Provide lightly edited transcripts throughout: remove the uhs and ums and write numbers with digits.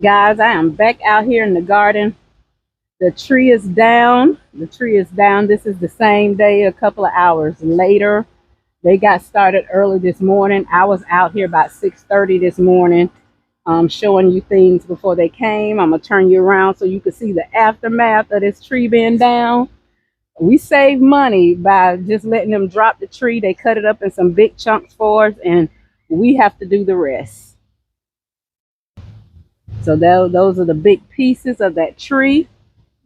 Guys, I am back out here in the garden. The tree is down. The tree is down. This is the same day, a couple of hours later. They got started early this morning. I was out here about 6:30 this morning, showing you things before they came. I'm going to turn you around so you can see the aftermath of this tree being down. We saved money by just letting them drop the tree. They cut it up in some big chunks for us, and we have to do the rest. So those are the big pieces of that tree.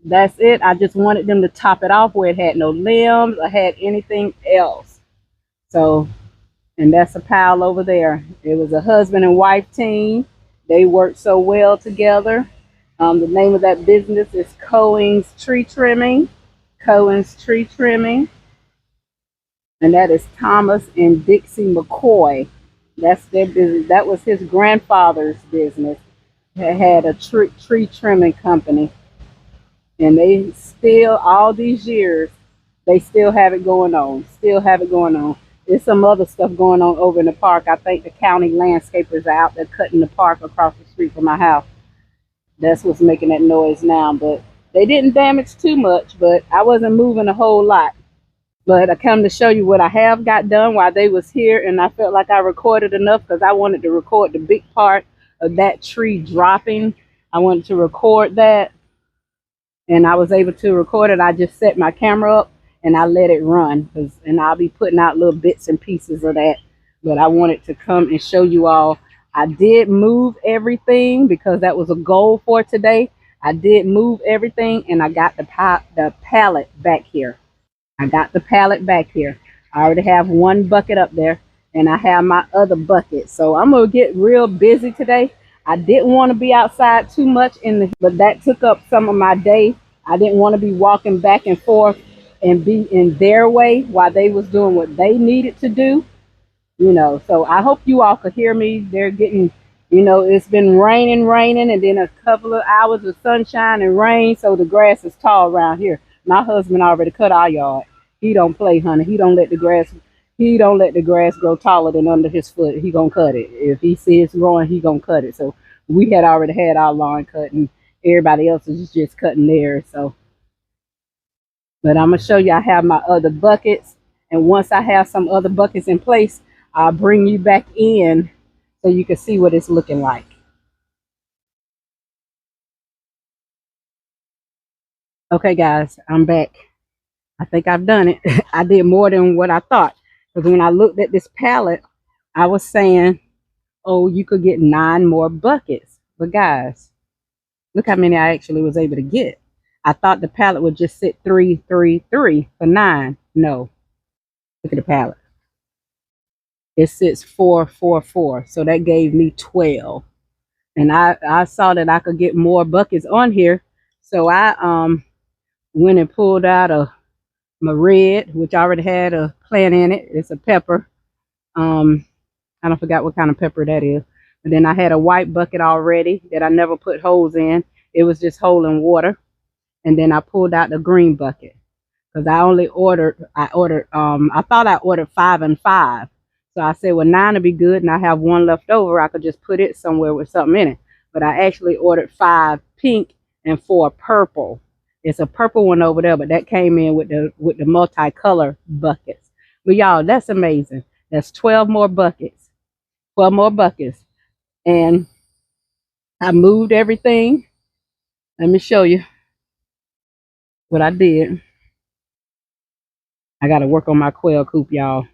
That's it. I just wanted them to top it off where it had no limbs or had anything else. So, and that's a pile over there. It was a husband and wife team. They worked so well together. The name of that business is Cohen's Tree Trimming. Cohen's Tree Trimming. And that is Thomas and Dixie McCoy. That's their business. That was his grandfather's business. He had a tree trimming company. And they still, all these years, they still have it going on. Still have it going on. There's some other stuff going on over in the park. I think the county landscapers are out there cutting the park across the street from my house. That's what's making that noise now. But they didn't damage too much, but I wasn't moving a whole lot. But I come to show you what I have got done while they was here, and I felt like I recorded enough because I wanted to record the big part of that tree dropping. I wanted to record that, and I was able to record it. I just set my camera up and I let it run, and I'll be putting out little bits and pieces of that. But I wanted to come and show you all. I did move everything because that was a goal for today. I did move everything, and I got the pallet back here. I got the pallet back here. I already have one bucket up there, and I have my other bucket. So I'm gonna get real busy today. I didn't want to be outside too much but that took up some of my day. I didn't want to be walking back and forth and be in their way while they was doing what they needed to do. So I hope you all could hear me. They're getting, it's been raining, and then a couple of hours of sunshine and rain, so the grass is tall around here. My husband already cut our yard. He don't play, honey. He don't let the grass grow taller than under his foot. He gonna cut it. If he sees it's growing, he gonna cut it. So we had already had our lawn cut, and everybody else is just cutting theirs. So, but I'm gonna show you. I have my other buckets, and once I have some other buckets in place, I'll bring you back in so you can see what it's looking like. Okay, guys, I'm back. I think I've done it. I did more than what I thought. Because when I looked at this pallet, I was saying, oh, you could get 9 more buckets. But guys, look how many I actually was able to get. I thought the pallet would just sit 3, 3, 3 for 9. No. Look at the pallet. It sits 4, 4, 4. So that gave me 12. And I saw that I could get more buckets on here. So I went and pulled out my red, which already had a plant in it. It's a pepper. I don't forget what kind of pepper that is. And then I had a white bucket already that I never put holes in. It was just holding water. And then I pulled out the green bucket because I thought I ordered 5 and 5. So I said, well, 9 would be good, and I have 1 left over. I could just put it somewhere with something in it. But I actually ordered 5 pink and 4 purple. It's a purple one over there, but that came in with the multicolor buckets. But y'all, that's amazing. That's 12 more buckets. 12 more buckets. And I moved everything. Let me show you what I did. I got to work on my quail coop, y'all.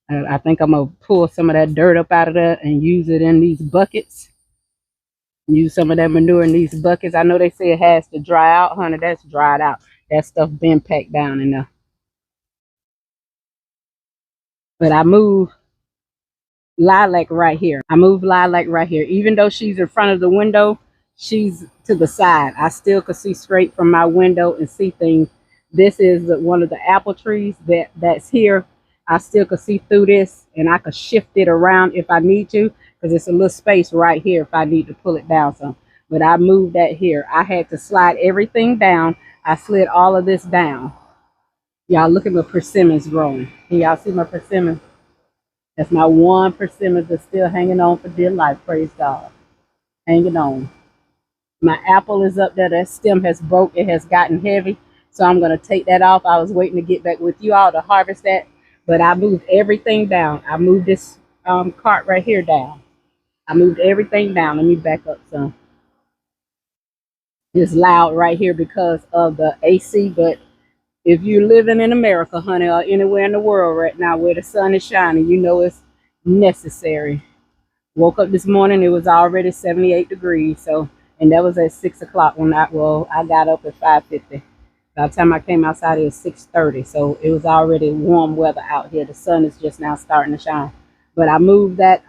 I think I'm going to pull some of that dirt up out of there and use it in these buckets. Use some of that manure in these buckets. I know they say it has to dry out, honey. That's dried out. That stuff been packed down in there. But I moved Lilac right here. I moved Lilac right here. Even though she's in front of the window, she's to the side. I still could see straight from my window and see things. This is one of the apple trees that's here. I still could see through this, and I could shift it around if I need to, because it's a little space right here if I need to pull it down some. But I moved that here. I had to slide everything down. I slid all of this down. Y'all look at my persimmons growing. Can y'all see my persimmons? That's my one persimmon that's still hanging on for dear life. Praise God. Hanging on. My apple is up there. That stem has broke. It has gotten heavy. So I'm going to take that off. I was waiting to get back with you all to harvest that. But I moved everything down. I moved this cart right here down. I moved everything down. Let me back up some. It's loud right here because of the AC. But if you're living in America, honey, or anywhere in the world right now where the sun is shining, you know it's necessary. Woke up this morning, it was already 78 degrees. So, and that was at 6 o'clock when I got up at 5:50. By the time I came outside, it was 6:30. So it was already warm weather out here. The sun is just now starting to shine. But I moved that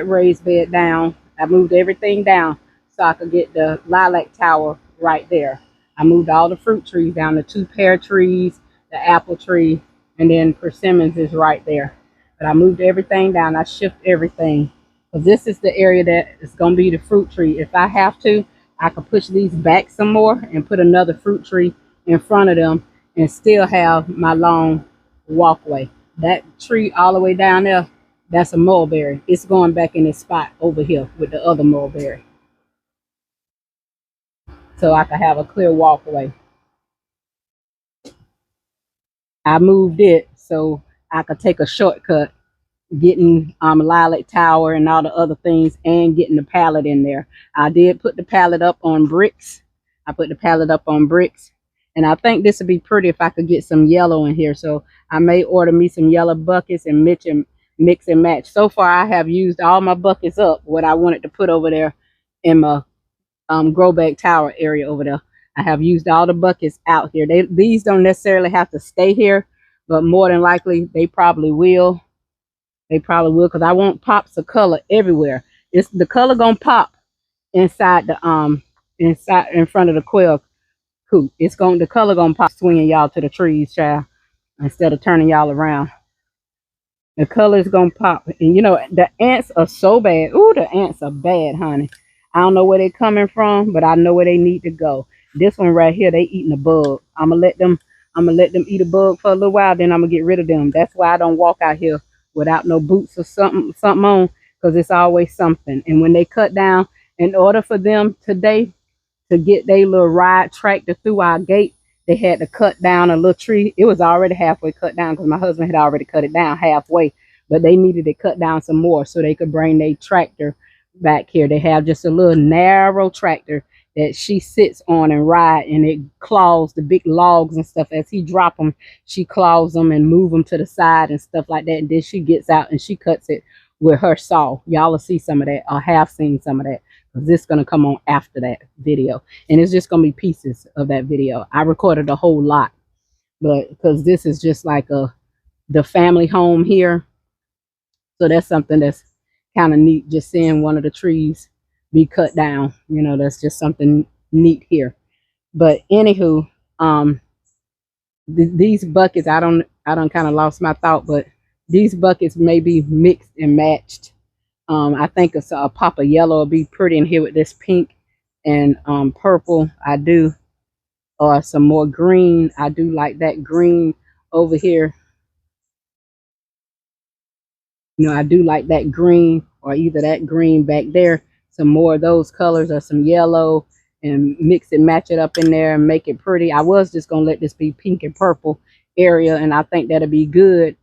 raised bed down. I moved everything down so I could get the lilac tower right there. I moved all the fruit trees down, the 2 pear trees, the apple tree, and then persimmons is right there. But I moved everything down. I shifted everything. Because this is the area that is going to be the fruit tree. If I have to, I could push these back some more and put another fruit tree in front of them and still have my long walkway. That tree all the way down there, that's a mulberry. It's going back in its spot over here with the other mulberry. So I could have a clear walkway. I moved it so I could take a shortcut getting lilac tower and all the other things and getting the pallet in there. I did put the pallet up on bricks. I put the pallet up on bricks, and I think this would be pretty if I could get some yellow in here. So I may order me some yellow buckets and mix and match. So far I have used all my buckets up what I wanted to put over there in my grow bag tower area over there. I have used all the buckets out here. These don't necessarily have to stay here, but more than likely they probably will. They probably will, because I want pops of color everywhere. It's the color gonna pop inside the inside in front of the quail coop. The color gonna pop, swinging y'all to the trees, child, instead of turning y'all around. The color is gonna pop, and you know the ants are so bad. Ooh, the ants are bad, honey. I don't know where they're coming from, but I know where they need to go. This one right here, they eating a bug. I'm gonna let them eat a bug for a little while, then I'm gonna get rid of them. That's why I don't walk out here without no boots or something on, because it's always something. And when they cut down, in order for them today to get their little ride tractor through our gate, they had to cut down a little tree. It was already halfway cut down because my husband had already cut it down halfway, but they needed to cut down some more so they could bring their tractor back here. They have just a little narrow tractor that she sits on and ride, and it claws the big logs and stuff. As he drop them, she claws them and move them to the side and stuff like that. And then she gets out and she cuts it with her saw. Y'all will see some of that, or have seen some of that, because this is going to come on after that video, and it's just going to be pieces of that video. I recorded a whole lot, but because this is just like the family home here, so that's something that's kind of neat, just seeing one of the trees be cut down. You know, that's just something neat here. But anywho, these buckets, I don't kind of lost my thought, but these buckets may be mixed and matched. I think a pop of yellow will be pretty in here with this pink and purple. I do, or some more green. I do like that green over here. You know, I do like that green, or either that green back there, some more of those colors, or some yellow, and mix and match it up in there and make it pretty. I was just gonna let this be pink and purple area, and I think that'll be good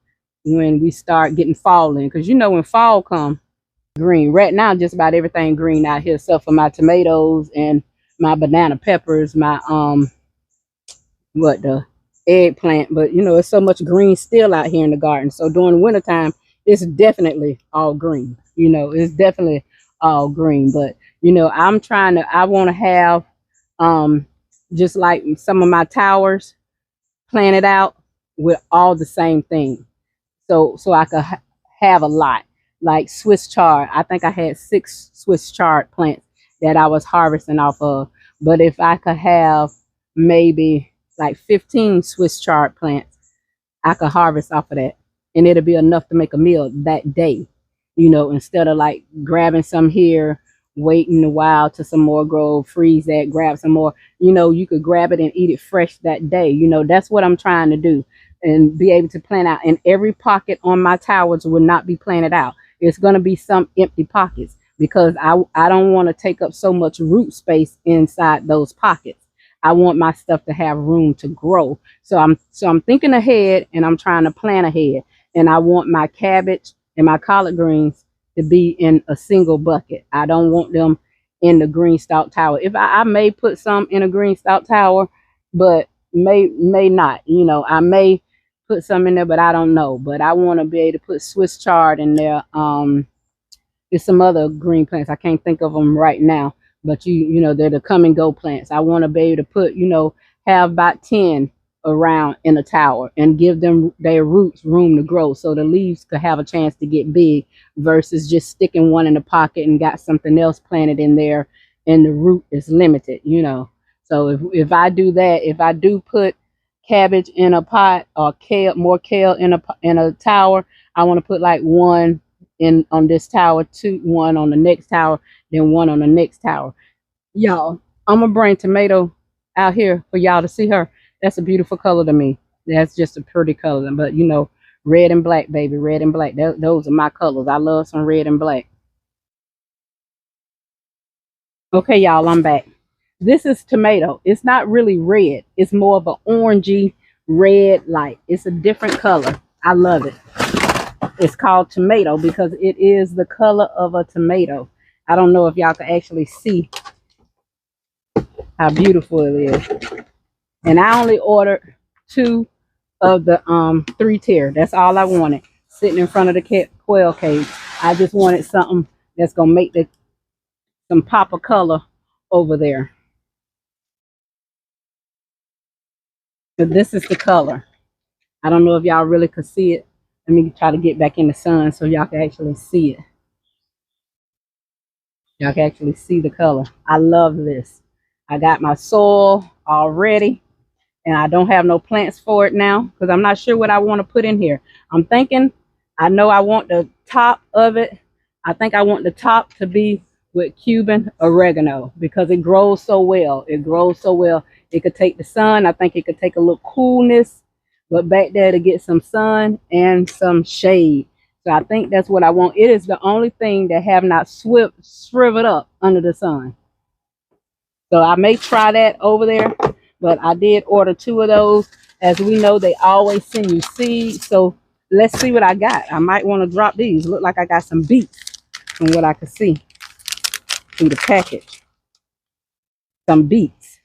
when we start getting fall in, because you know when fall comes, green. Right now just about everything green out here, except for my tomatoes and my banana peppers, my the eggplant. But you know, it's so much green still out here in the garden. So during wintertime, it's definitely all green. You know, it's definitely all green. But you know, I want to have just like some of my towers planted out with all the same thing, so I could have a lot. Like Swiss chard, I think I had 6 Swiss chard plants that I was harvesting off of. But if I could have maybe like 15 Swiss chard plants, I could harvest off of that, and it'll be enough to make a meal that day. You know, instead of like grabbing some here, waiting a while till some more grow, freeze that, grab some more. You know, you could grab it and eat it fresh that day. You know, that's what I'm trying to do, and be able to plant out. And every pocket on my towers will not be planted out. It's going to be some empty pockets, because I don't want to take up so much root space inside those pockets. I want my stuff to have room to grow. So I'm thinking ahead, and I'm trying to plan ahead. And I want my cabbage and my collard greens to be in a single bucket. I don't want them in the green stalk tower. If I may put some in a green stalk tower, but may not. I may put some in there, but I don't know. But I want to be able to put Swiss chard in there. There's some other green plants. I can't think of them right now, but they're the come and go plants. I want to be able to put, have about 10 around in a tower and give them their roots room to grow, so the leaves could have a chance to get big, versus just sticking one in the pocket and got something else planted in there and the root is limited. So if I do that, if I do put cabbage in a pot, or more kale in a tower, I want to put like one in on this tower, one on the next tower, then one on the next tower. Y'all, I'm gonna bring Tomato out here for y'all to see her. That's a beautiful color to me. That's just a pretty color. But red and black, baby, red and black. Those are my colors. I love some red and black. Okay, y'all, I'm back. This is Tomato. It's not really red. It's more of an orangey red light. It's a different color. I love it. It's called Tomato because it is the color of a tomato. I don't know if y'all can actually see how beautiful it is. And I only ordered 2 of the 3-tier. That's all I wanted, sitting in front of the quail cage. I just wanted something that's gonna make some pop of color over there. But this is the color. I don't know if y'all really could see it. Let me try to get back in the sun so y'all can actually see it. Y'all can actually see the color. I love this. I got my soil already, and I don't have no plants for it now because I'm not sure what I want to put in here. I'm thinking, I know I want the top of it. I think I want the top to be with Cuban oregano because it grows so well. It grows so well. It could take the sun. I think it could take a little coolness, but back there to get some sun and some shade. So I think that's what I want. It is the only thing that have not shriveled up under the sun. So I may try that over there, but I did order 2 of those. As we know, they always send you seeds. So let's see what I got. I might want to drop these. Look like I got some beets from what I could see through the package. Some beets.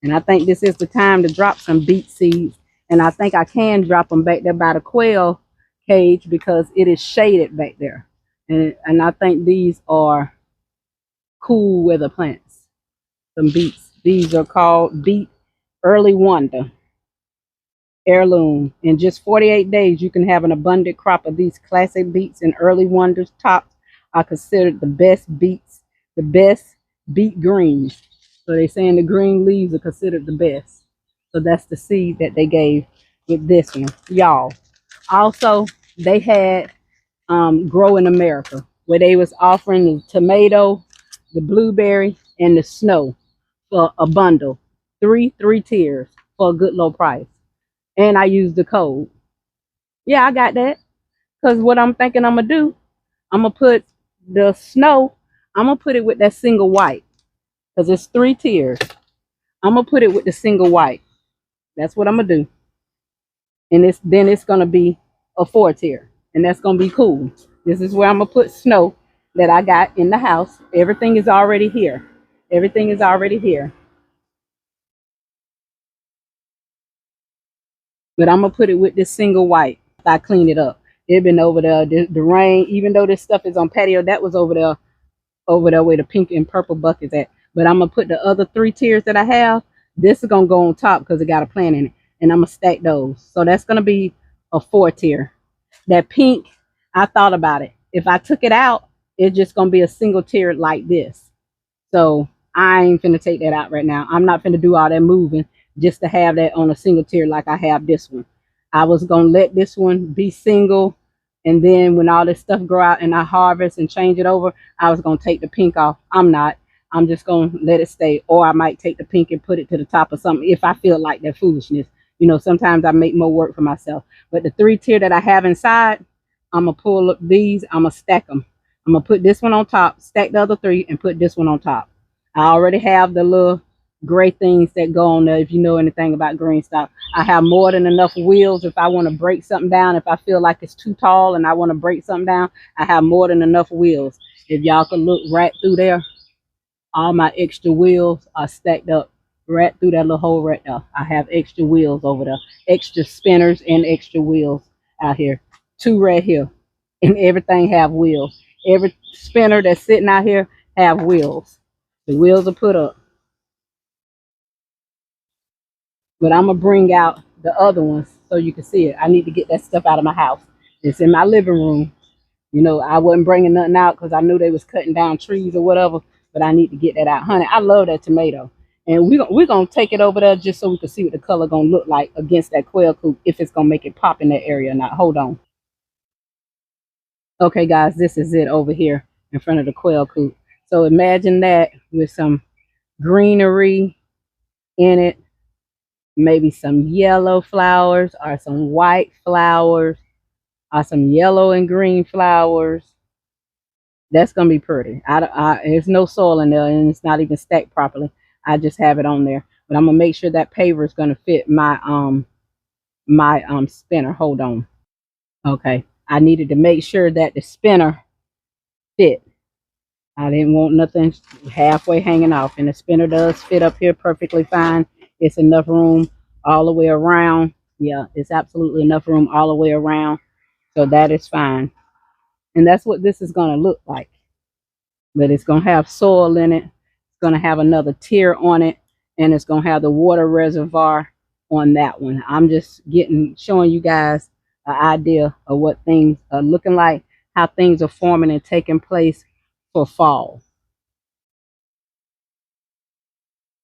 And I think this is the time to drop some beet seeds. And I think I can drop them back there by the quail cage because it is shaded back there. And I think these are cool weather plants. Some beets. These are called beet early wonder. Heirloom. In just 48 days, you can have an abundant crop of these classic beets and early wonders. Tops are considered the best beets, the best beet greens. So they're saying the green leaves are considered the best. So that's the seed that they gave with this one, y'all. Also, they had Grow in America, where they was offering the tomato, the blueberry, and the snow for a bundle. 3 tiers for a good low price. And I used the code. Yeah, I got that. Because what I'm thinking I'm going to do, I'm going to put the snow, I'm going to put it with that single white. Because it's 3 tiers. I'm going to put it with the single white. That's what I'm going to do. And then it's going to be a 4-tier. And that's going to be cool. This is where I'm going to put snow that I got in the house. Everything is already here. Everything is already here. But I'm going to put it with this single white. I clean it up. It been over there. The rain, even though this stuff is on patio, that was over there where the pink and purple bucket's at. But I'm going to put the other 3 tiers that I have. This is going to go on top because it got a plant in it. And I'm going to stack those. So that's going to be a 4-tier. That pink, I thought about it. If I took it out, it's just going to be a single tier like this. So I ain't finna take that out right now. I'm not finna do all that moving just to have that on a single tier like I have this one. I was going to let this one be single. And then when all this stuff grow out and I harvest and change it over, I was going to take the pink off. I'm not. I'm just going to let it stay. Or I might take the pink and put it to the top of something if I feel like that foolishness. You know, sometimes I make more work for myself. But the 3 tier that I have inside, I'm going to pull up these. I'm going to stack them. I'm gonna put this one on top, stack the other 3, and put this one on top. I already have the little gray things that go on there. If you know anything about green stock, I have more than enough wheels. If I want to break something down, if I feel like it's too tall and I want to break something down, I have more than enough wheels. If y'all can look right through there, all my extra wheels are stacked up right through that little hole right there. I have extra wheels over there, extra spinners and extra wheels out here. 2 right here, and everything have wheels. Every spinner that's sitting out here have wheels. The wheels are put up. But I'm gonna bring out the other ones so you can see it. I need to get that stuff out of my house. It's in my living room. You know, I wasn't bringing nothing out because I knew they was cutting down trees or whatever. But I need to get that out, honey. I love that tomato, and we're gonna take it over there just so we can see what the color gonna look like against that quail coop, if it's gonna make it pop in that area or not. Hold on. Okay, guys, this is it over here in front of the quail coop. So imagine that with some greenery in it, maybe some yellow flowers or some white flowers or some yellow and green flowers. That's gonna be pretty. There's no soil in there, and it's not even stacked properly. I just have it on there, but I'm gonna make sure that paver is gonna fit my spinner. Hold on. Okay, I needed to make sure that the spinner fit. I didn't want nothing halfway hanging off, and the spinner does fit up here perfectly fine. It's enough room all the way around. Yeah, it's absolutely enough room all the way around, so that is fine. And that's what this is gonna look like. But it's gonna have soil in it. It's gonna have another tier on it, and it's gonna have the water reservoir on that one. I'm just showing you guys an idea of what things are looking like, how things are forming and taking place for fall.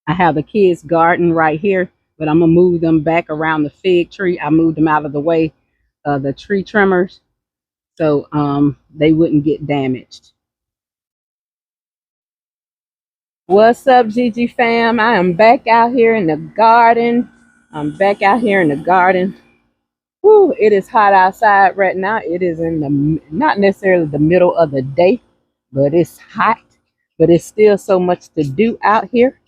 I have the kids' garden right here, but I'm gonna move them back around the fig tree. I moved them out of the way of the tree trimmers, so they wouldn't get damaged. What's up, Gigi fam? I am back out here in the garden. I'm back out here in the garden. Whew, it is hot outside right now. It is in the, not necessarily the middle of the day, but it's hot. But it's still so much to do out here.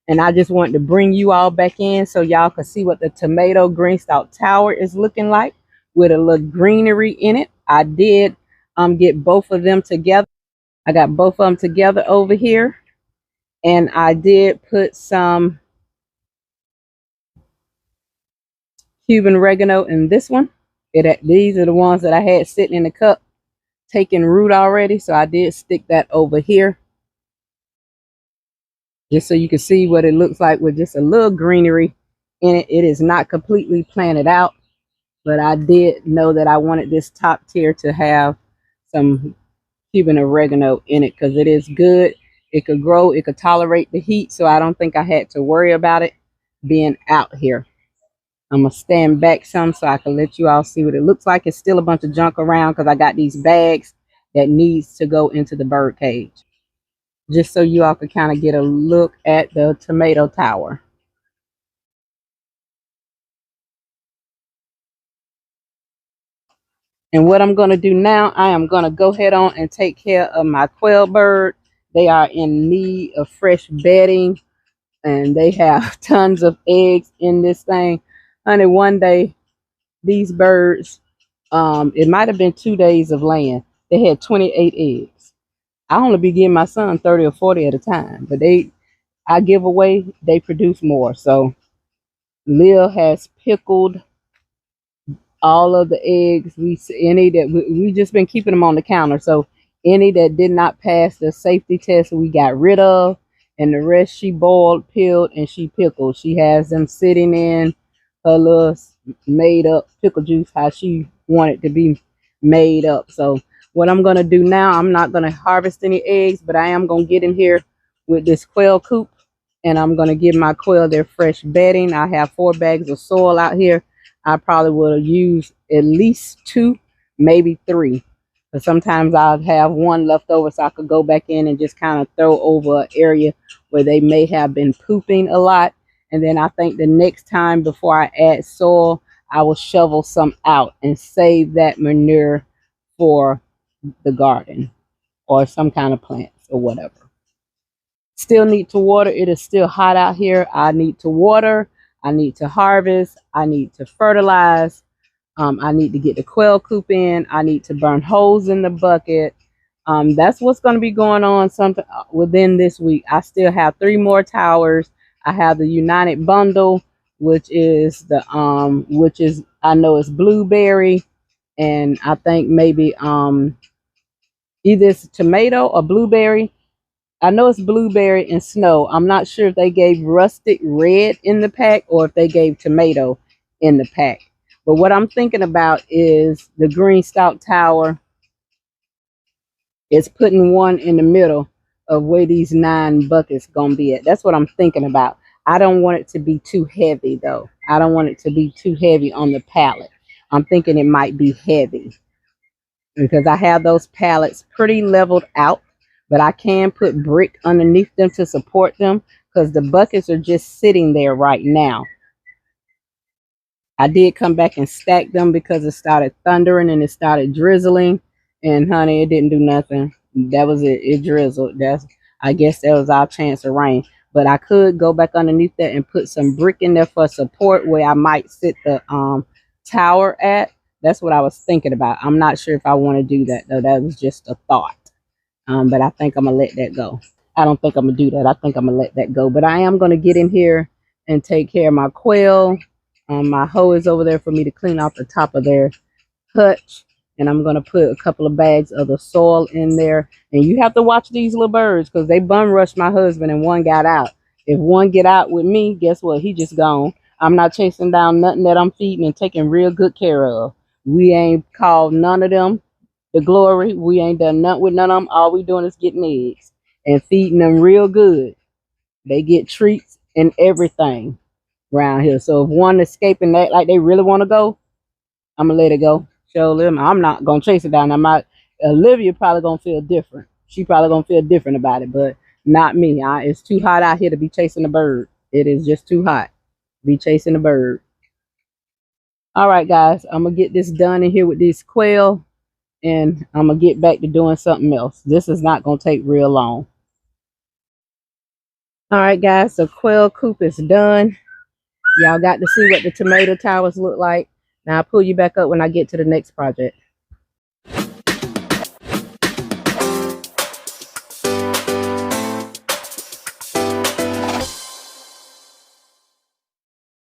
And I just wanted to bring you all back in so y'all can see what the tomato green stalk tower is looking like with a little greenery in it. I did get both of them together. I got both of them together over here. And I did put some Cuban oregano in this one. These are the ones that I had sitting in the cup, taking root already. So I did stick that over here, just so you can see what it looks like with just a little greenery in it. It is not completely planted out, but I did know that I wanted this top tier to have some Cuban oregano in it because it is good. It could grow, it could tolerate the heat, so I don't think I had to worry about it being out here. I'm gonna stand back some so I can let you all see what it looks like. It's still a bunch of junk around because I got these bags that needs to go into the bird cage, just so you all can kind of get a look at the tomato tower. And what I'm going to do now, I am going to go ahead on and take care of my quail bird. They are in need of fresh bedding, and they have tons of eggs in this thing. Honey, one day, these birds, it might have been 2 days of laying. They had 28 eggs. I only be giving my son 30 or 40 at a time, but I give away, they produce more. So Lil has pickled all of the eggs. We just been keeping them on the counter. So any that did not pass the safety test, we got rid of, and the rest she boiled, peeled, and she pickled. She has them sitting in her little made up pickle juice, how she wanted to be made up. So what I'm gonna do now, I'm not gonna harvest any eggs, but I am gonna get in here with this quail coop, and I'm gonna give my quail their fresh bedding. I have 4 bags of soil out here. I probably will use at least 2, maybe 3. But sometimes I'll have 1 left over so I could go back in and just kind of throw over an area where they may have been pooping a lot. And then I think the next time before I add soil, I will shovel some out and save that manure for the garden. or some kind of plants or whatever. Still need to water. It is still hot out here. I need to water. I need to harvest. I need to fertilize. I need to get the quail coop in. I need to burn holes in the bucket. That's what's going to be going on something within this week. I still have 3 more towers. I have the United Bundle, which is I know it's blueberry, and I think maybe either it's tomato or blueberry. I know it's blueberry and snow. I'm not sure if they gave rustic red in the pack or if they gave tomato in the pack. But what I'm thinking about is the green stalk tower. It's putting one in the middle of where these 9 buckets gonna be at. That's what I'm thinking about. I don't want it to be too heavy though. I don't want it to be too heavy on the pallet. I'm thinking it might be heavy because I have those pallets pretty leveled out, but I can put brick underneath them to support them because the buckets are just sitting there right now. I did come back and stack them because it started thundering and it started drizzling, and honey, it didn't do nothing. That was it. It drizzled. I guess that was our chance of rain. But I could go back underneath that and put some brick in there for support where I might sit the tower at. That's what I was thinking about. I'm not sure if I want to do that though. That was just a thought. But I think I'm gonna let that go. I don't think I'm gonna do that. I think I'm gonna let that go. But I am gonna get in here and take care of my quail. My hoe is over there for me to clean off the top of their hutch, and I'm gonna put a couple of bags of the soil in there. And you have to watch these little birds because they bum rushed my husband and one got out. If one get out with me, guess what? He just gone. I'm not chasing down nothing that I'm feeding and taking real good care of. We ain't called none of them the glory. We ain't done nothing with none of them. All we doing is getting eggs and feeding them real good. They get treats and everything around here. So if one escaping that like they really want to go, I'm gonna let it go. Show them I'm not gonna chase it down. Olivia probably gonna feel different. She probably gonna feel different about it, but not me. It's too hot out here to be chasing a bird. It is just too hot to be chasing a bird. All right, guys, I'm gonna get this done in here with these quail, and I'm gonna get back to doing something else. This is not gonna take real long. All right, guys, so quail coop is done. Y'all got to see what the tomato towers look like. Now I'll pull you back up when I get to the next project.